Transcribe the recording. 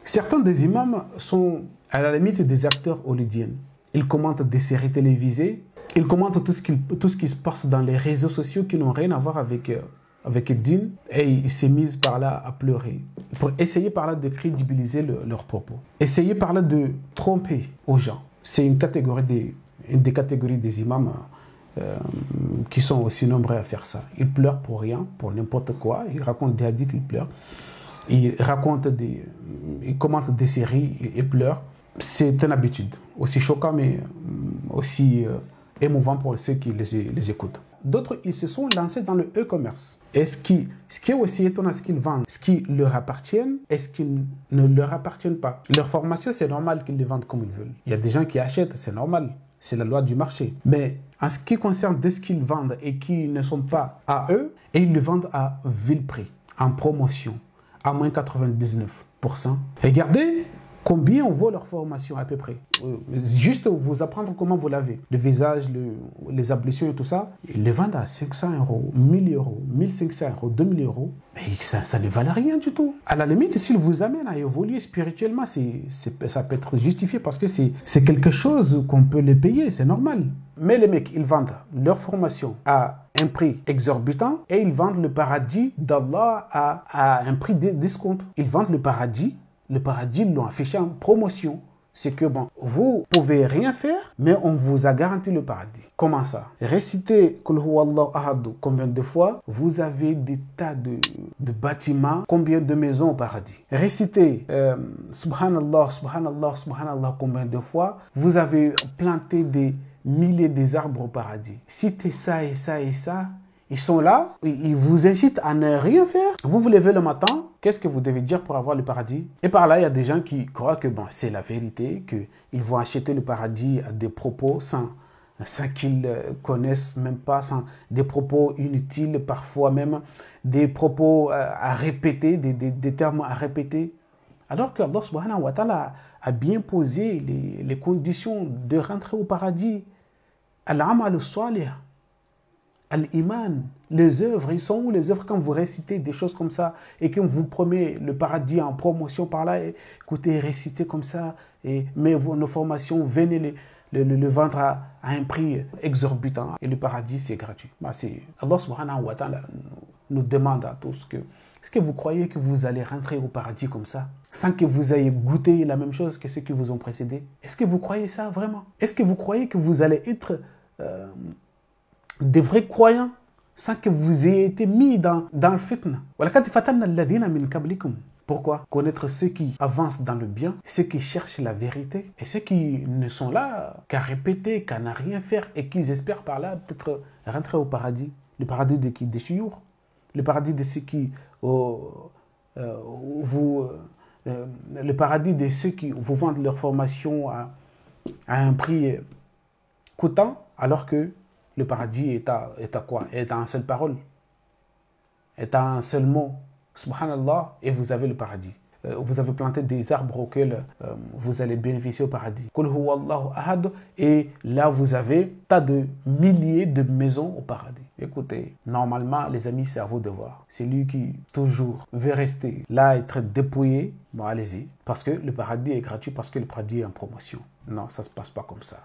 Certains des imams sont à la limite des acteurs hollywoodiens. Ils commentent des séries télévisées, ils commentent tout ce qui se passe dans les réseaux sociaux qui n'ont rien à voir avec le dîn, et ils se misent par là à pleurer pour essayer par là de crédibiliser leurs propos. Essayer par là de tromper aux gens. C'est une des catégories des imams qui sont aussi nombreux à faire ça. Ils pleurent pour rien, pour n'importe quoi. Ils racontent des hadiths, ils pleurent. Ils commentent des séries, ils pleurent. C'est une habitude, aussi choquant, mais aussi émouvant pour ceux qui les écoutent. D'autres, ils se sont lancés dans le e-commerce. Et ce qui est aussi étonnant, c'est qu'ils vendent ce qui leur appartient et ce qui ne leur appartient pas. Leur formation, c'est normal qu'ils les vendent comme ils veulent. Il y a des gens qui achètent, c'est normal. C'est la loi du marché. Mais en ce qui concerne de ce qu'ils vendent et qui ne sont pas à eux, et ils le vendent à vil prix, en promotion, à moins 99%. Regardez combien on vaut leur formation à peu près. Juste vous apprendre comment vous lavez. Le visage, les ablutions et tout ça, ils les vendent à 500 €, 1000 €, 1500 €, 2000 €. Et ça ne valait rien du tout. À la limite, s'ils vous amènent à évoluer spirituellement, ça peut être justifié parce que c'est quelque chose qu'on peut les payer, c'est normal. Mais les mecs, ils vendent leur formation à un prix exorbitant et ils vendent le paradis d'Allah à un prix d'escompte. Ils vendent le paradis, ils l'ont affiché en promotion. C'est que bon, vous pouvez rien faire, mais on vous a garanti le paradis. Comment ça? Récitez Qul Huwallahu Ahad combien de fois? Vous avez des tas de bâtiments, combien de maisons au paradis? Récitez Subhanallah, Subhanallah, Subhanallah combien de fois? Vous avez planté des milliers d'arbres au paradis. Citez ça et ça et ça. Ils sont là, ils vous incitent à ne rien faire. Vous vous levez le matin, qu'est-ce que vous devez dire pour avoir le paradis? Et par là, il y a des gens qui croient que bon, c'est la vérité, qu'ils vont acheter le paradis à des propos sans qu'ils connaissent même pas, sans des propos inutiles, parfois même des propos à répéter, des termes à répéter. Alors que Allah subhanahu wa ta'ala a bien posé les conditions de rentrer au paradis. Al-amal al-salih. Al-Iman, les œuvres, ils sont où les œuvres quand vous récitez des choses comme ça et qu'on vous promet le paradis en promotion par là, écoutez, récitez comme ça, mais nos formations, venez le vendre à un prix exorbitant et le paradis c'est gratuit. Allah subhanahu wa ta'ala nous demande à tous est-ce que vous croyez que vous allez rentrer au paradis comme ça sans que vous ayez goûté la même chose que ceux qui vous ont précédé? Est-ce que vous croyez ça vraiment? Est-ce que vous croyez que vous allez être des vrais croyants sans que vous ayez été mis dans le fitna? Pourquoi? Connaître ceux qui avancent dans le bien, ceux qui cherchent la vérité et ceux qui ne sont là qu'à répéter, qu'à ne rien faire et qui espèrent par là peut-être rentrer au paradis. Le paradis de qui? Des chiours. Le paradis de ceux qui le paradis de ceux qui vous vendent leur formation à un prix coûtant, alors que le paradis est à quoi? Est à une seule parole, est à un seul mot. Subhanallah, et vous avez le paradis. Vous avez planté des arbres auxquels vous allez bénéficier au paradis. Qul Huwallahu Ahad, et là vous avez tas de milliers de maisons au paradis. Écoutez, normalement les amis, c'est à vos devoirs. C'est lui qui toujours veut rester là, être dépouillé, bon allez-y. Parce que le paradis est gratuit, parce que le paradis est en promotion. Non, ça ne se passe pas comme ça.